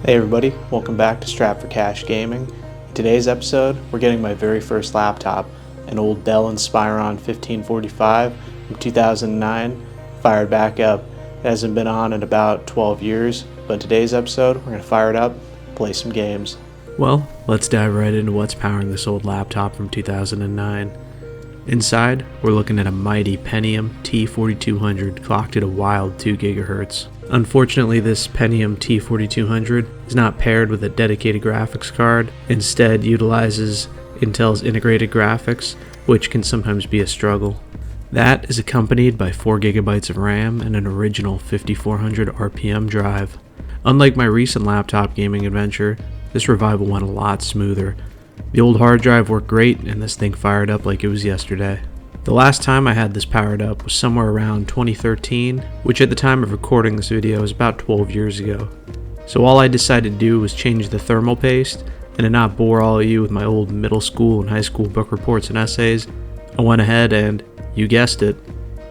Hey everybody, welcome back to Strap for Cash Gaming. In today's episode, we're getting my very first laptop, an old Dell Inspiron 1545 from 2009, fired back up. It hasn't been on in about 12 years, but in today's episode, we're going to fire it up, play some games. Well, let's dive right into what's powering this old laptop from 2009. Inside, we're looking at a mighty Pentium T4200 clocked at a wild 2 GHz. Unfortunately, this Pentium T4200 is not paired with a dedicated graphics card, instead utilizes Intel's integrated graphics, which can sometimes be a struggle. That is accompanied by 4 GB of RAM and an original 5400 RPM drive. Unlike my recent laptop gaming adventure, this revival went a lot smoother. The old hard drive worked great and this thing fired up like it was yesterday. The last time I had this powered up was somewhere around 2013, which at the time of recording this video is about 12 years ago. So all I decided to do was change the thermal paste, and to not bore all of you with my old middle school and high school book reports and essays, I went ahead and, you guessed it,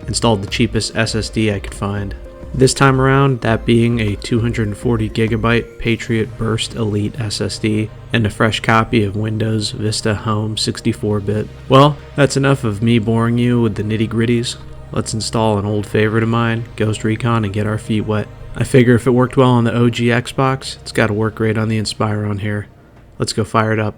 installed the cheapest SSD I could find. This time around, that being a 240GB Patriot Burst Elite SSD and a fresh copy of Windows Vista Home 64-bit. Well, that's enough of me boring you with the nitty-gritties. Let's install an old favorite of mine, Ghost Recon, and get our feet wet. I figure if it worked well on the OG Xbox, it's gotta work great on the Inspiron here. Let's go fire it up.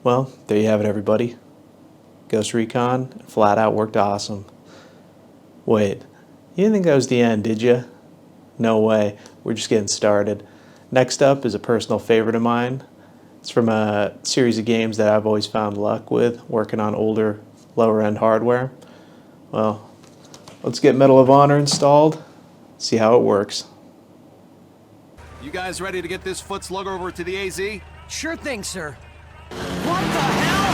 Well, there you have it everybody. Ghost Recon flat out worked awesome. Wait, you didn't think that was the end, did you? No way, we're just getting started. Next up is a personal favorite of mine. It's from a series of games that I've always found luck with, working on older, lower-end hardware. Well, let's get Medal of Honor installed, see how it works. You guys ready to get this foot slugger over to the AZ? Sure thing, sir. What the hell?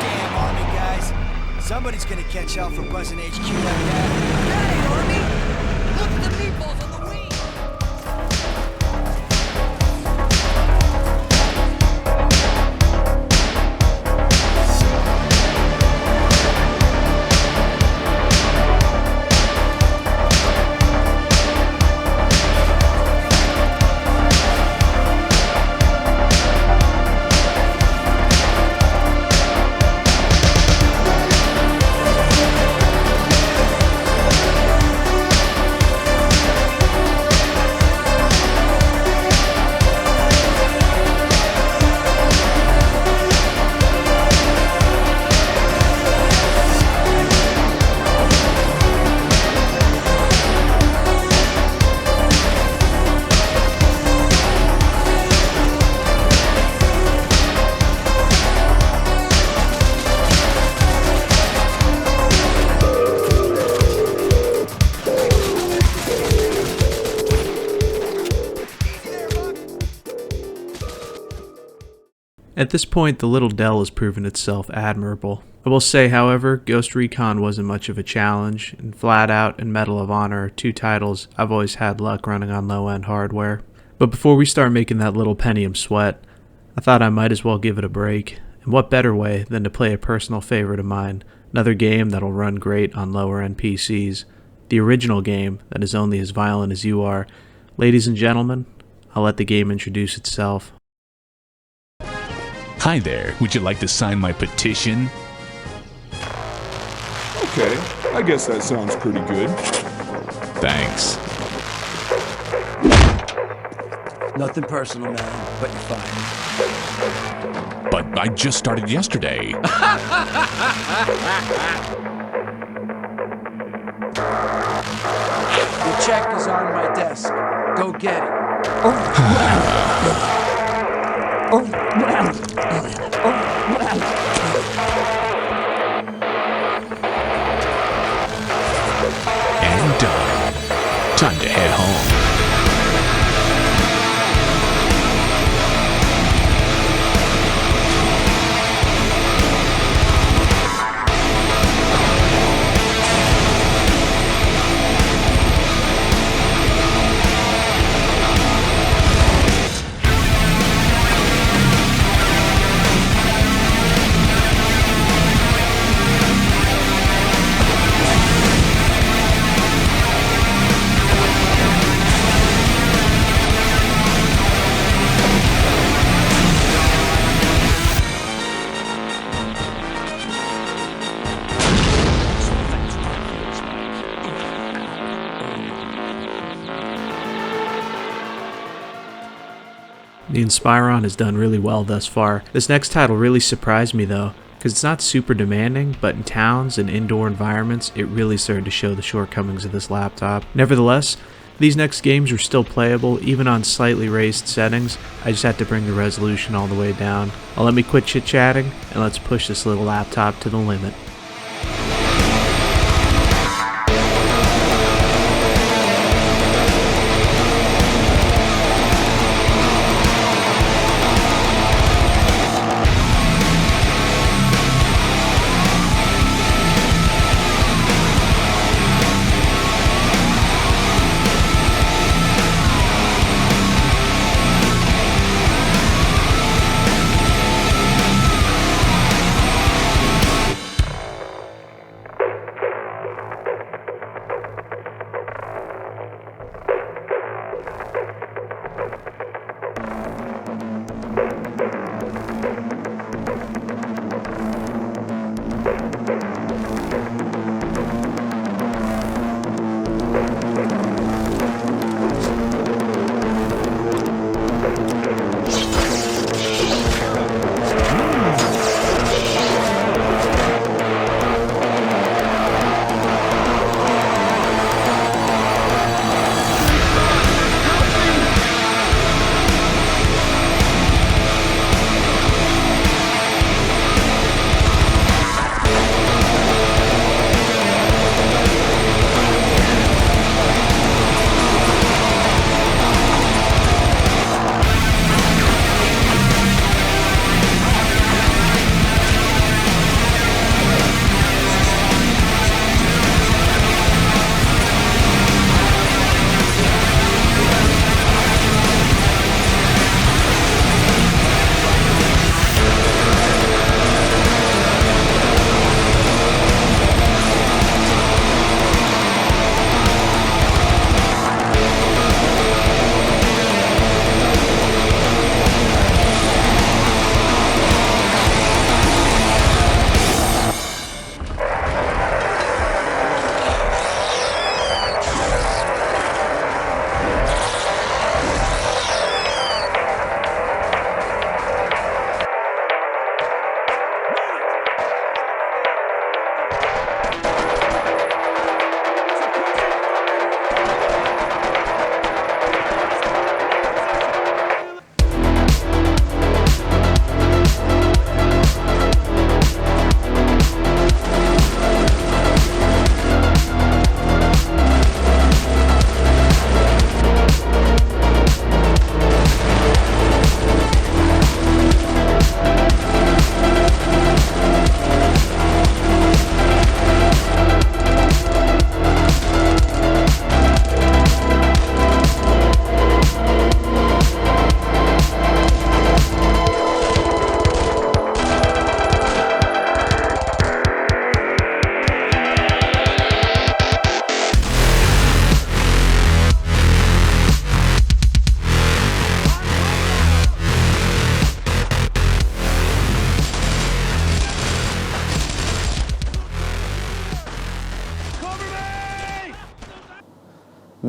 Damn Army guys. Somebody's gonna catch hell for buzzing HQ like that. That ain't Army! Look at the meatballs on the wing! At this point, the little Dell has proven itself admirable. I will say, however, Ghost Recon wasn't much of a challenge, and Flat Out and Medal of Honor are two titles I've always had luck running on low-end hardware. But before we start making that little Pentium sweat, I thought I might as well give it a break, and what better way than to play a personal favorite of mine, another game that'll run great on lower-end PCs, the original game that is only as violent as you are. Ladies and gentlemen, I'll let the game introduce itself. Hi there, would you like to sign my petition? Okay, I guess that sounds pretty good. Thanks. Nothing personal, man, but you're fine. But I just started yesterday. Your check is on my desk. Go get it. And done. Time to head home. The Inspiron has done really well thus far. This next title really surprised me though, because it's not super demanding, but in towns and indoor environments, it really started to show the shortcomings of this laptop. Nevertheless, these next games are still playable, even on slightly raised settings. I just had to bring the resolution all the way down. Now let me quit chit-chatting, and let's push this little laptop to the limit.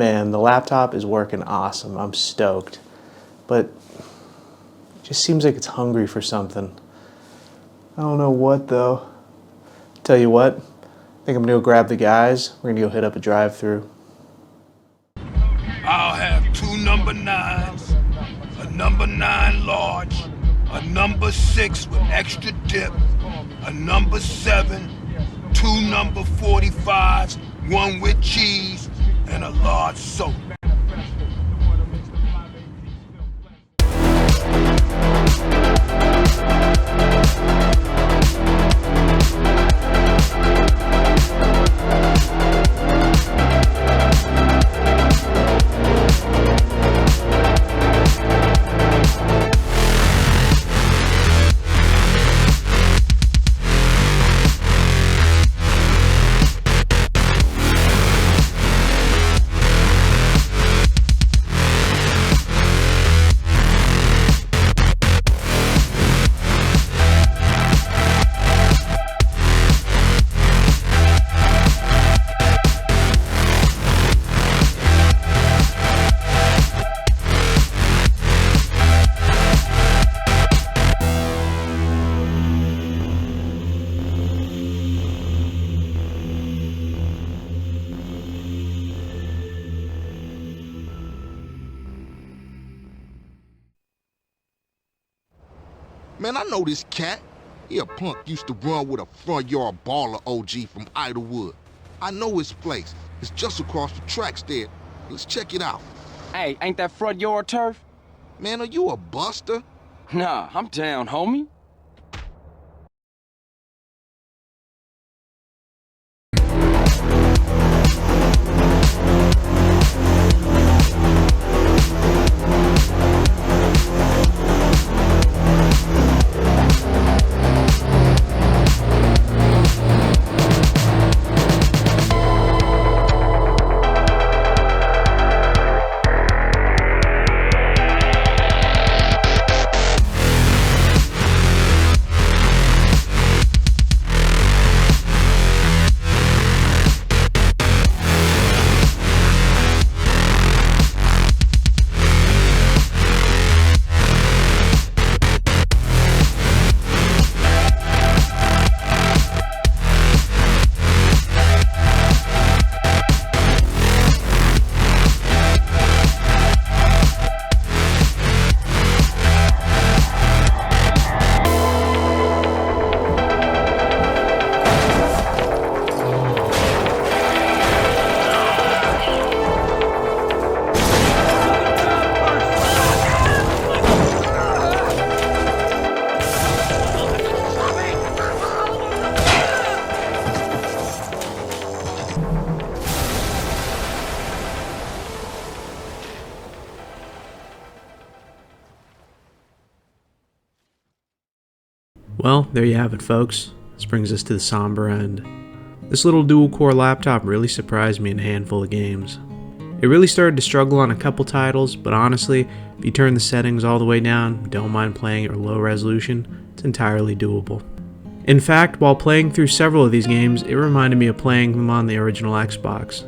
Man, the laptop is working awesome. I'm stoked. But it just seems like it's hungry for something. I don't know what though. Tell you what, I think I'm gonna go grab the guys. We're gonna go hit up a drive-thru. I'll have 2 number 9s, a number 9 large, a number 6 with extra dip, a number 7, 2 number 45s, 1 with cheese, and a large soda. Man, I know this cat. He a punk used to run with a front yard baller OG from Idlewood. I know his place. It's just across the tracks there. Let's check it out. Hey, ain't that front yard turf? Man, are you a buster? Nah, I'm down, homie. Well, there you have it, folks. This brings us to the somber end. This little dual-core laptop really surprised me in a handful of games. It really started to struggle on a couple titles, but honestly, if you turn the settings all the way down, don't mind playing it at low resolution, it's entirely doable. In fact, while playing through several of these games, it reminded me of playing them on the original Xbox.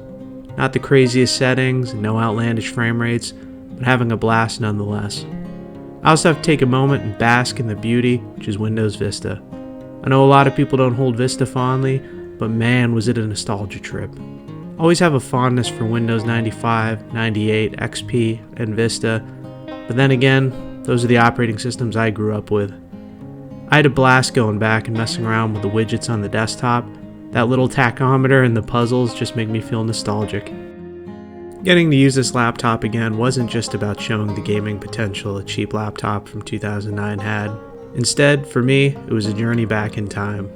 Not the craziest settings, no outlandish frame rates, but having a blast nonetheless. I also have to take a moment and bask in the beauty, which is Windows Vista. I know a lot of people don't hold Vista fondly, but man was it a nostalgia trip. Always have a fondness for Windows 95, 98, XP, and Vista, but then again, those are the operating systems I grew up with. I had a blast going back and messing around with the widgets on the desktop. That little tachometer and the puzzles just make me feel nostalgic. Getting to use this laptop again wasn't just about showing the gaming potential a cheap laptop from 2009 had. Instead, for me, it was a journey back in time.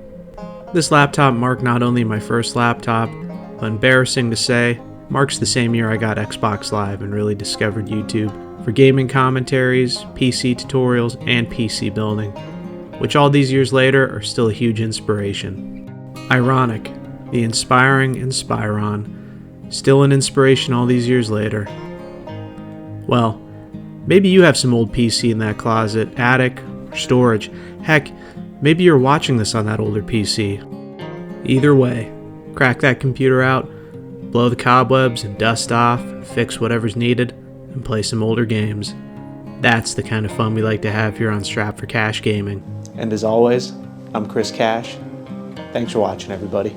This laptop marked not only my first laptop, but embarrassing to say, marks the same year I got Xbox Live and really discovered YouTube for gaming commentaries, PC tutorials, and PC building, which all these years later are still a huge inspiration. Ironic, the inspiring Inspiron, still an inspiration all these years later. Well, maybe you have some old PC in that closet, attic, or storage. Heck, maybe you're watching this on that older PC. Either way, crack that computer out, blow the cobwebs and dust off, fix whatever's needed, and play some older games. That's the kind of fun we like to have here on Strapped for Cash Gaming. And as always, I'm Chris Cash. Thanks for watching, everybody.